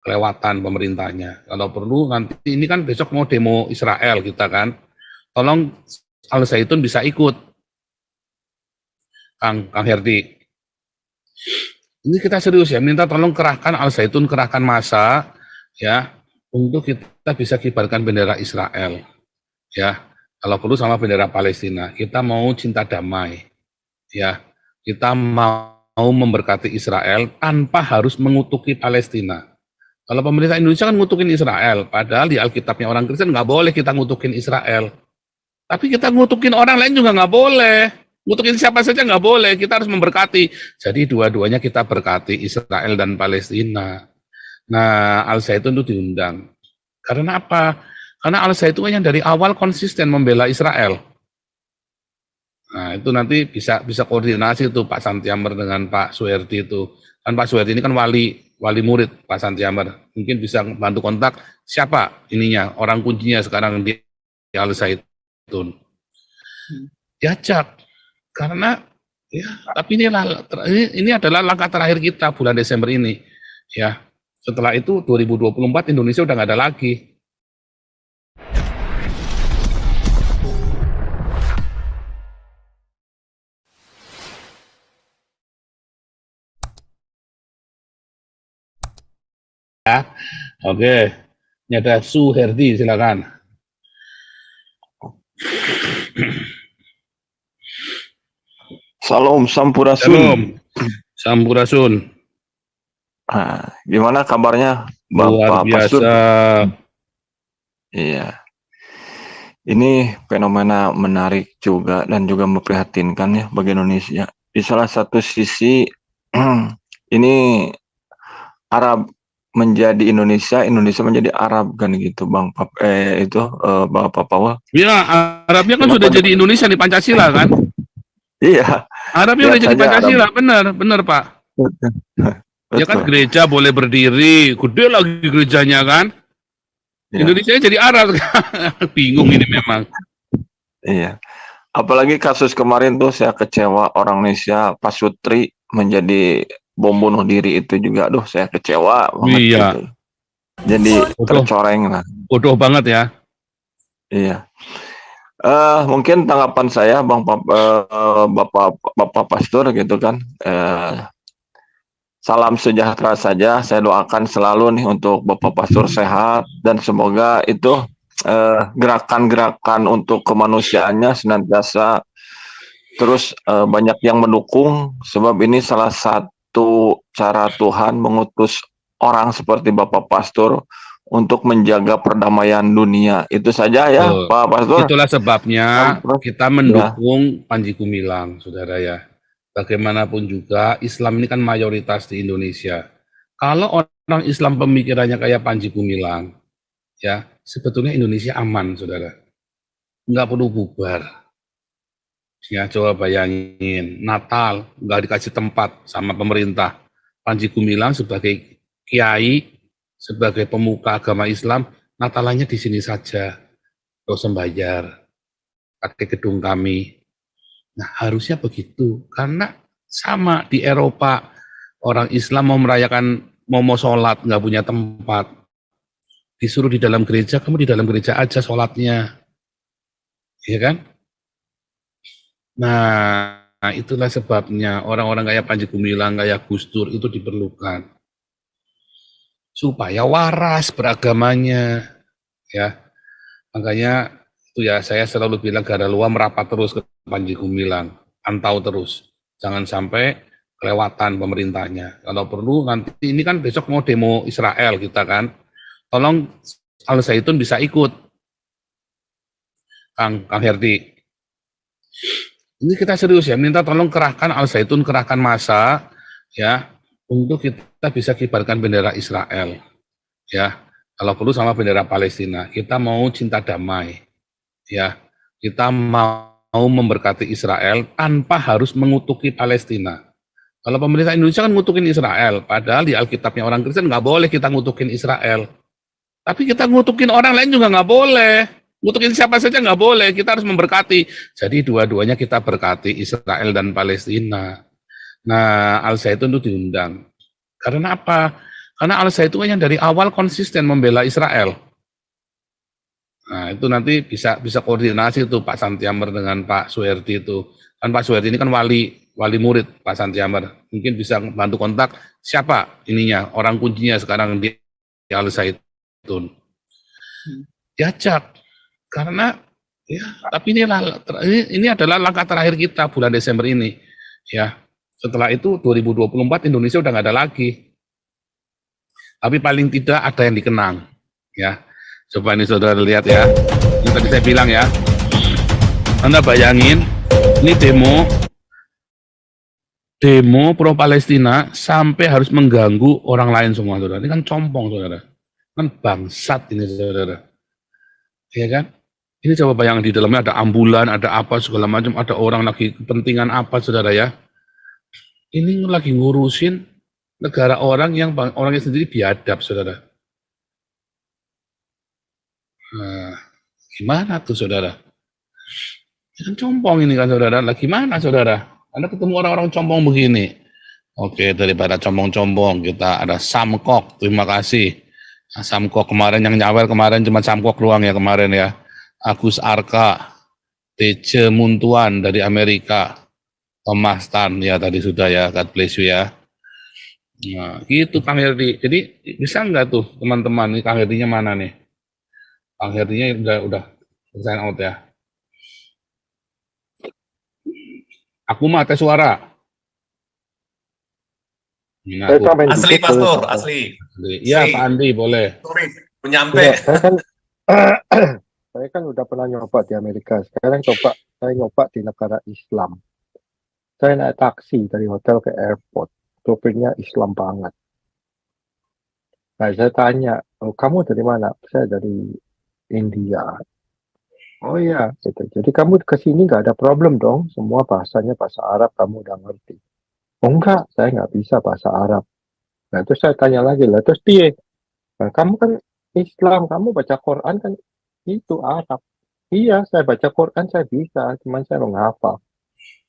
kelewatan pemerintahnya. Kalau perlu nanti ini kan besok mau demo Israel kita kan, tolong Al Zaitun bisa ikut, Kang Herdi. Ini kita serius ya, minta tolong kerahkan Al Zaitun, kerahkan massa ya, untuk kita bisa kibarkan bendera Israel ya. Kalau perlu sama bendera Palestina. Kita mau cinta damai ya. Kita mau memberkati Israel tanpa harus mengutuki Palestina. Kalau pemerintah Indonesia kan ngutukin Israel, padahal di Alkitabnya orang Kristen nggak boleh kita ngutukin Israel. Tapi kita ngutukin orang lain juga nggak boleh. Ngutukin siapa saja nggak boleh, kita harus memberkati. Jadi dua-duanya kita berkati, Israel dan Palestina. Nah, Al Zaitun itu diundang. Karena apa? Karena Al Zaitun yang dari awal konsisten membela Israel. Nah, itu nanti bisa koordinasi tuh Pak Santiamer dengan Pak Suherdi itu. Kan Pak Suherdi ini kan wali murid Pak Santiamer. Mungkin bisa bantu kontak siapa ininya, orang kuncinya sekarang di Al Zaitun. Diajak. Karena ya, tapi ini adalah langkah terakhir kita bulan Desember ini. Ya. Setelah itu 2024 Indonesia udah nggak ada lagi. Ya, oke. Ini ada Suherdi, silakan. Salam Sampurasun. Salam Sampurasun. Nah, gimana kabarnya Luar Bapak biasa. Pastur? Iya. Ini fenomena menarik juga dan juga memprihatinkan ya bagi Indonesia. Di salah satu sisi ini Arab menjadi Indonesia, Indonesia menjadi Arab kan gitu, Bang Bapak Pawa. Ya, Arabnya kan sudah jadi Indonesia di Pancasila kan? Iya. Arabnya udah jadi Pancasila, benar Pak. Ya kan gereja boleh berdiri, gede lagi gerejanya kan? Ya. Indonesia jadi Arab, bingung ini memang. Iya. Apalagi kasus kemarin tuh saya kecewa orang Indonesia, Pak Sutri menjadi bom bunuh diri itu juga, aduh saya kecewa banget iya. Gitu. Jadi tercoreng lah. Bodoh banget ya. Iya. Mungkin tanggapan saya, Bapak Pastur gitu kan. Salam sejahtera saja. Saya doakan selalu nih untuk Bapak Pastur sehat dan semoga itu gerakan-gerakan untuk kemanusiaannya senantiasa terus banyak yang mendukung, sebab ini salah satu cara Tuhan mengutus orang seperti Bapak Pastur untuk menjaga perdamaian dunia. Itu saja ya, Pak Pastur. Itulah sebabnya kita mendukung Panji Gumilang, saudara ya. Bagaimanapun juga Islam ini kan mayoritas di Indonesia. Kalau orang Islam pemikirannya kayak Panji Gumilang, ya sebetulnya Indonesia aman, saudara. Nggak perlu bubar. Ya coba bayangin, Natal nggak dikasih tempat sama pemerintah. Panji Gumilang sebagai kiai, sebagai pemuka agama Islam, Natalannya di sini saja, terus sembayar, pakai gedung kami. Nah harusnya begitu, karena sama di Eropa, orang Islam mau merayakan, mau sholat, nggak punya tempat, disuruh di dalam gereja, kamu di dalam gereja aja sholatnya, iya kan? Nah, itulah sebabnya orang-orang kayak Panji Gumilang, kayak Gus Dur itu diperlukan. Supaya waras beragamanya. Ya, makanya itu ya saya selalu bilang Garalua merapat terus ke Panji Gumilang, pantau terus. Jangan sampai kelewatan pemerintahnya. Kalau perlu nanti ini kan besok mau demo Israel kita kan. Tolong Al Zaitun bisa ikut. Kang Herdi. Ini kita serius ya, minta tolong kerahkan Al Zaitun, kerahkan massa ya, untuk kita bisa kibarkan bendera Israel ya. Kalau perlu sama bendera Palestina. Kita mau cinta damai ya. Kita mau memberkati Israel tanpa harus mengutuki Palestina. Kalau pemerintah Indonesia kan ngutukin Israel, padahal di Alkitabnya orang Kristen nggak boleh kita ngutukin Israel. Tapi kita ngutukin orang lain juga nggak boleh. Ngutukin siapa saja nggak boleh, kita harus memberkati. Jadi dua-duanya kita berkati, Israel dan Palestina. Nah, Al Zaitun itu diundang. Karena apa? Karena Al-Zaitun yang dari awal konsisten membela Israel. Nah, itu nanti bisa koordinasi tuh Pak Santiamer dengan Pak Suherdi itu. Kan Pak Suherdi ini kan wali murid Pak Santiamer. Mungkin bisa bantu kontak siapa ininya, orang kuncinya sekarang di Al-Zaitun. Diajak. Karena ya, tapi ini adalah langkah terakhir kita bulan Desember ini. Ya. Setelah itu 2024 Indonesia udah nggak ada lagi. Tapi paling tidak ada yang dikenang. Ya. Coba ini saudara lihat ya. Ini tadi saya bilang ya. Anda bayangin, ini demo pro Palestina sampai harus mengganggu orang lain semua, saudara. Ini kan compong, saudara. Kan bangsat ini, saudara. Iya kan? Ini coba bayangin di dalamnya ada ambulan, ada apa segala macam, ada orang lagi kepentingan apa, saudara ya. Ini lagi ngurusin negara orang yang orangnya sendiri biadab, saudara. Nah, gimana tuh saudara? Kan compong ini kan saudara. Lah gimana saudara? Anda ketemu orang-orang compong begini. Oke, daripada compong-compong kita ada Samkok. Terima kasih. Nah, Samkok kemarin yang nyawel kemarin cuma Samkok doang ya kemarin ya. Agus Arka, TJ Muntuan dari Amerika, Thomas Tan ya tadi sudah ya. God bless you ya. Nah, gitu Kang Herdi. Jadi bisa nggak tuh teman-teman nih Kang Herdinya mana nih? Kang Herdinya udah sign out ya. Aku mah tes suara. Saya tambahin Asli dikit, Pastor, boleh, asli. Iya Pak Andi boleh. Sorry, menyampe. Ya, saya kan udah pernah nyoba di Amerika. Sekarang saya nyoba di negara Islam. Saya naik taksi dari hotel ke airport. Sopirnya Islam banget. Nah, saya tanya, oh, kamu dari mana? Saya dari India. Oh iya, gitu. Jadi kamu ke sini nggak ada problem dong. Semua bahasanya bahasa Arab kamu udah ngerti. Oh enggak, saya nggak bisa bahasa Arab. Nah, terus saya tanya lagi lah, terus piye? Nah, kamu kan Islam, kamu baca Quran kan itu Arab. Iya, saya baca Quran saya bisa, cuman saya menghafal.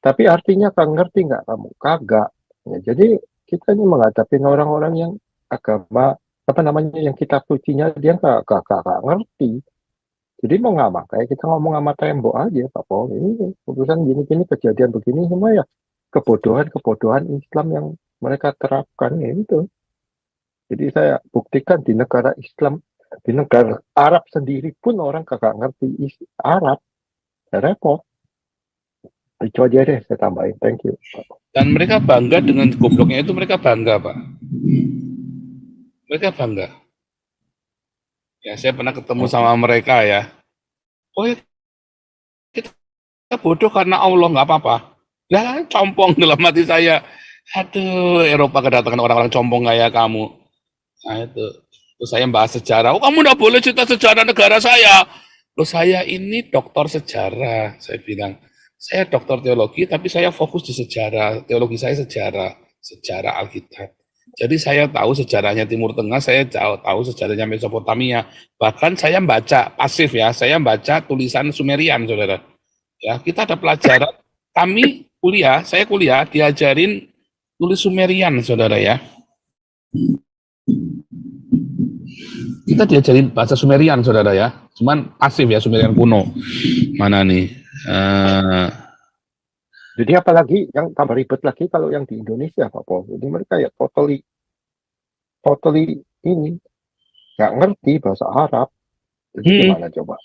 Tapi artinya kan ngerti nggak kamu? Kagak. Ya, jadi kita ini menghadapi orang-orang yang agama apa namanya yang kitab sucinya dia nggak ngerti. Jadi mau ngapa? Kayak kita ngomong sama tembok aja, Pak Paul. Ini urusan gini-gini kejadian begini semua ya kebodohan Islam yang mereka terapkan ya itu. Jadi saya buktikan di negara Islam, di negara Arab sendiri pun orang kagak ngerti Arab, ya repot. Itu aja deh saya tambahin. Thank you. Dan mereka bangga dengan gobloknya itu, mereka bangga Pak. Mereka bangga. Ya saya pernah ketemu sama mereka ya. Oh ya kita bodoh karena Allah nggak apa-apa. Lah compong dalam hati saya. Aduh Eropa kedatangan orang-orang compong kayak kamu. Nah itu. Terus saya bahas sejarah. Oh kamu nggak boleh cerita sejarah negara saya. Loh saya ini doktor sejarah. Saya bilang. Saya doktor teologi tapi saya fokus di sejarah. Teologi saya sejarah Alkitab. Jadi saya tahu sejarahnya Timur Tengah, saya tahu sejarahnya Mesopotamia. Bahkan saya baca pasif ya, saya baca tulisan Sumerian, saudara. Ya, kita ada pelajaran. Saya kuliah diajarin tulis Sumerian, saudara ya. Kita diajarin bahasa Sumerian, saudara ya. Cuman pasif ya, Sumerian kuno. Mana nih? Jadi apalagi yang tambah ribet lagi kalau yang di Indonesia, Pak Paul. Jadi mereka ya totally ini nggak ngerti bahasa Arab. Jadi gimana coba?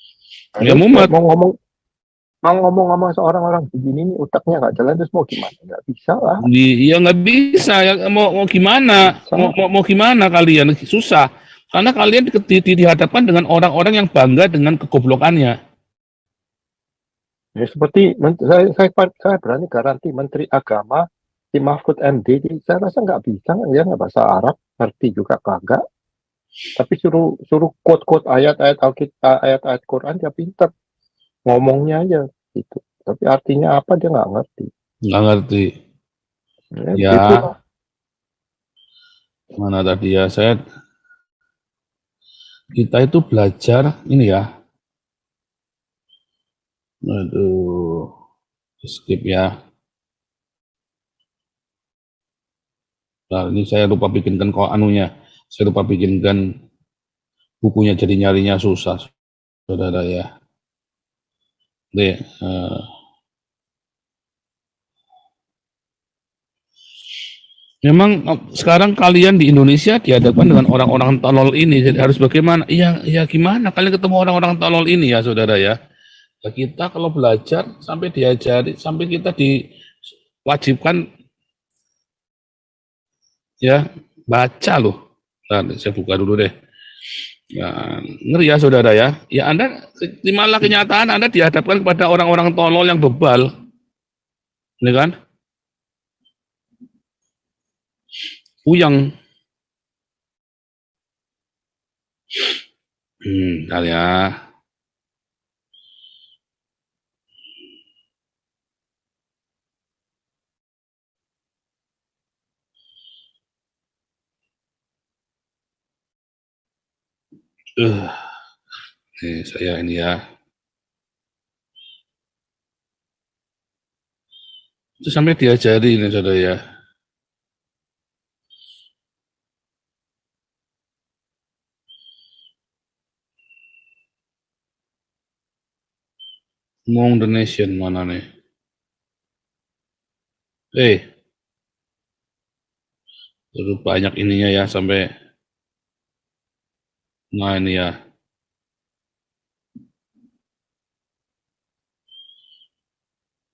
Ya mumet. Mau ngomong sama seorang orang begini nih otaknya nggak jalan terus mau gimana? Nggak bisa lah. Iya nggak bisa ya mau gimana? Mau gimana kalian? Susah. Karena kalian dihadapkan dengan orang-orang yang bangga dengan kegoblokannya. Ya seperti saya berani garanti Menteri Agama si Mahfud MD, saya rasa nggak bisa, dia nggak bahasa Arab, ngerti juga kagak. Tapi suruh quote ayat-ayat Alkitab, ayat-ayat Quran dia pinter, ngomongnya aja gitu. Tapi artinya apa dia nggak ngerti. Nggak ngerti. Ya. Gitu. Mana tadi ya kita itu belajar ini ya. Aduh, skip ya. Nah, ini saya lupa bikinkan kok anunya. Saya lupa bikinkan bukunya, jadi nyarinya susah, saudara ya. Deh, memang sekarang kalian di Indonesia dihadapkan dengan orang-orang tolol ini, jadi harus bagaimana? Ya gimana kalian ketemu orang-orang tolol ini ya, saudara ya? Ya kita kalau belajar sampai diajari, sampai kita diwajibkan ya baca loh. Nah, saya buka dulu deh. Ya, ngeri ya saudara ya. Ya Anda, malah kenyataan Anda dihadapkan kepada orang-orang tolol yang bebal. Ini kan? Uyang. Bentar ya. Nih saya ini ya. Itu sampai diajari ini saudara ya. Among the Nation mana nih? Terus banyak ininya ya sampai. Nah ini ya.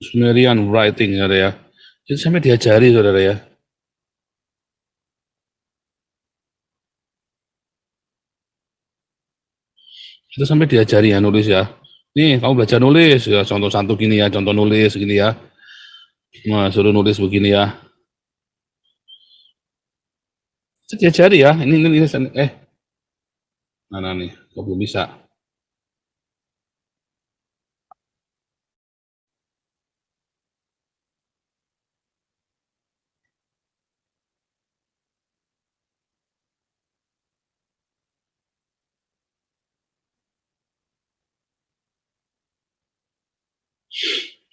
Sumerian writing saudara ya. Itu sampai diajari saudara ya. Itu sampai diajari ya nulis ya. Nih kamu belajar nulis ya, contoh satu gini ya, contoh nulis gini ya. Nah suruh nulis begini ya. Itu diajari ya. Ini mana nih? Kok belum bisa?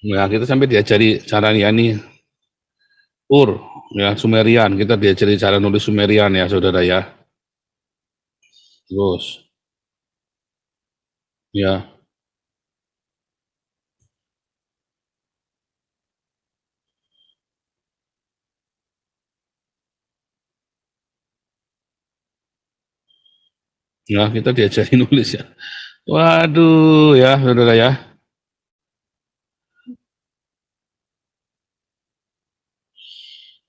Nah, kita sampai diajari cara ya nih, ya Sumerian, kita diajari cara nulis Sumerian ya saudara ya. Terus, ya, kita diajari nulis ya. Waduh ya saudara ya.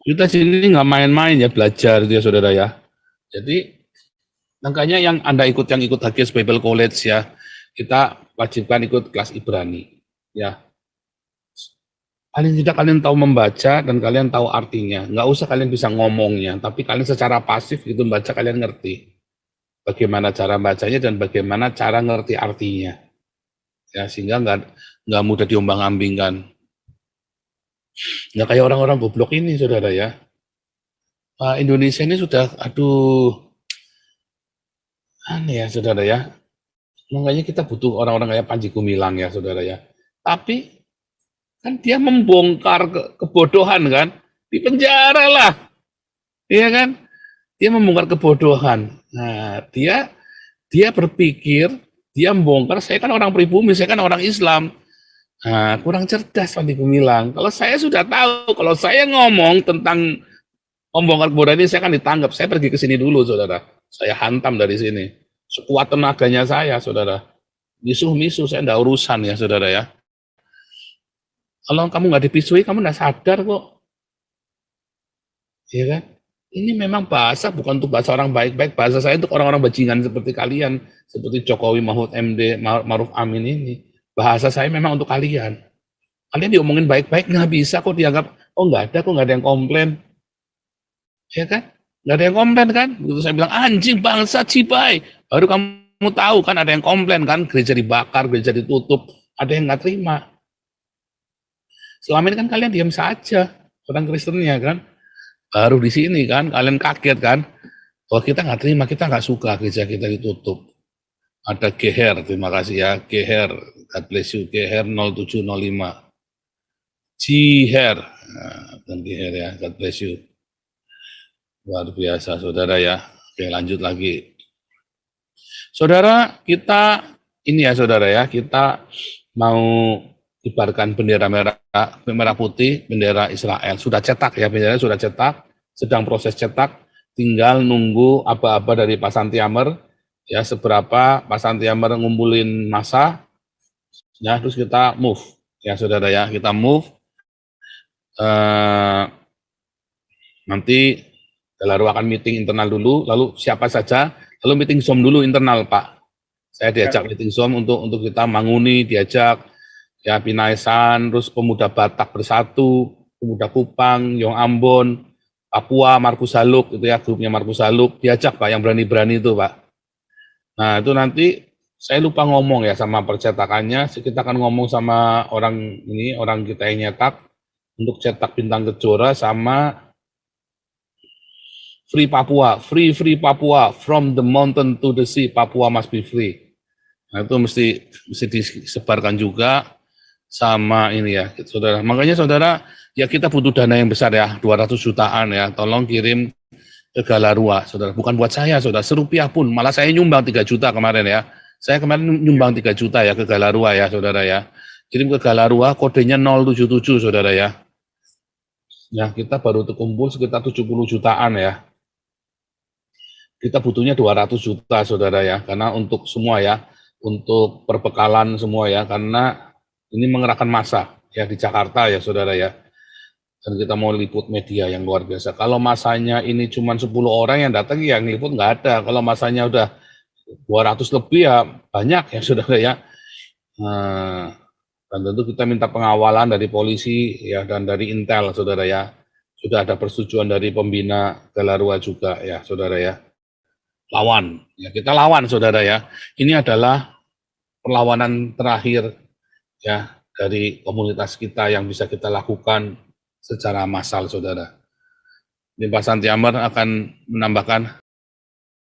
Kita sini nggak main-main ya belajar ya saudara ya. Jadi makanya yang ikut HGS Bible College ya, kita wajibkan ikut kelas Ibrani ya. Paling tidak kalian tahu membaca dan kalian tahu artinya. Nggak usah kalian bisa ngomongnya, tapi kalian secara pasif gitu membaca, kalian ngerti bagaimana cara bacanya dan bagaimana cara ngerti artinya. Ya sehingga nggak mudah diombang-ambingkan. Nggak kayak orang-orang goblok ini saudara ya. Indonesia ini sudah aneh ya saudara ya. Makanya kita butuh orang-orang kayak Panji Gumilang ya saudara ya. Tapi kan dia membongkar kebodohan kan, di penjara lah, iya kan? Dia membongkar kebodohan. Nah, dia berpikir, dia membongkar. Saya kan orang pribumi, saya kan orang Islam. Nah, kurang cerdas Panji Gumilang. Kalau saya sudah tahu, kalau saya ngomong tentang membongkar kebodohan ini, saya akan ditangkap. Saya pergi ke sini dulu, saudara. Saya hantam dari sini. Sekuat tenaganya saya, saudara. Misuh-misuh, saya enggak urusan ya, saudara ya. Kalau kamu nggak dipisui, kamu nggak sadar kok. Iya kan? Ini memang bahasa bukan untuk bahasa orang baik-baik. Bahasa saya untuk orang-orang bajingan seperti kalian. Seperti Jokowi, Mahfud MD, Maruf Amin ini. Bahasa saya memang untuk kalian. Kalian diomongin baik-baik, nggak bisa kok dianggap, oh nggak ada kok, nggak ada yang komplain. Ya kan? Nggak ada yang komplain kan? Begitu saya bilang, anjing bangsa cibai. Baru kamu tahu kan ada yang komplain kan? Gereja dibakar, gereja ditutup. Ada yang nggak terima. Selama ini kan kalian diam saja, orang Kristennya kan. Baru di sini kan, kalian kaget kan. Oh kita nggak terima, kita nggak suka gereja kita ditutup. Ada Geher, terima kasih ya. Geher, God bless you. Geher 0705. Jiher, dan Geher ya, God bless you. Luar biasa saudara ya. Oke, lanjut lagi. Saudara, kita ini ya saudara ya, kita mau kibarkan bendera merah putih, bendera Israel. Sudah cetak ya, bendera sudah cetak, sedang proses cetak, tinggal nunggu aba-aba dari Pak Santiamer, ya seberapa Pak Santiamer ngumpulin massa, ya terus kita move, ya saudara ya, kita move. Nanti lalu akan meeting internal dulu, lalu siapa saja, lalu meeting Zoom dulu internal Pak. Saya diajak meeting Zoom untuk kita manguni, diajak ya Pinaisan, terus pemuda Batak Bersatu, pemuda Kupang, Yong Ambon, Papua, Markus Haluk, itu ya grupnya Markus Haluk, diajak Pak yang berani-berani itu Pak. Nah itu nanti saya lupa ngomong ya sama percetakannya, kita akan ngomong sama orang ini, orang kita yang nyetak, untuk cetak bintang kejora sama Free Papua, free Papua, from the mountain to the sea, Papua must be free. Nah itu mesti disebarkan juga sama ini ya, saudara. Makanya saudara, ya kita butuh dana yang besar ya, 200 jutaan ya, tolong kirim ke Galarua, saudara. Bukan buat saya, saudara, serupiah pun, malah saya nyumbang 3 juta kemarin ya. Saya kemarin nyumbang 3 juta ya ke Galarua ya, saudara ya. Kirim ke Galarua, kodenya 077, saudara ya. Ya, kita baru terkumpul sekitar 70 jutaan ya. Kita butuhnya 200 juta, saudara ya, karena untuk semua ya, untuk perbekalan semua ya, karena ini mengerahkan massa ya di Jakarta ya, saudara ya. Dan kita mau liput media yang luar biasa. Kalau masanya ini cuma 10 orang yang datang, yang liput nggak ada. Kalau masanya udah 200 lebih ya banyak ya, saudara ya. Dan tentu kita minta pengawalan dari polisi ya dan dari Intel, saudara ya. Sudah ada persetujuan dari pembina Galarua juga ya, saudara ya. Lawan, ya kita lawan saudara ya. Ini adalah perlawanan terakhir ya dari komunitas kita yang bisa kita lakukan secara massal saudara. Ini Pak Santiamer akan menambahkan.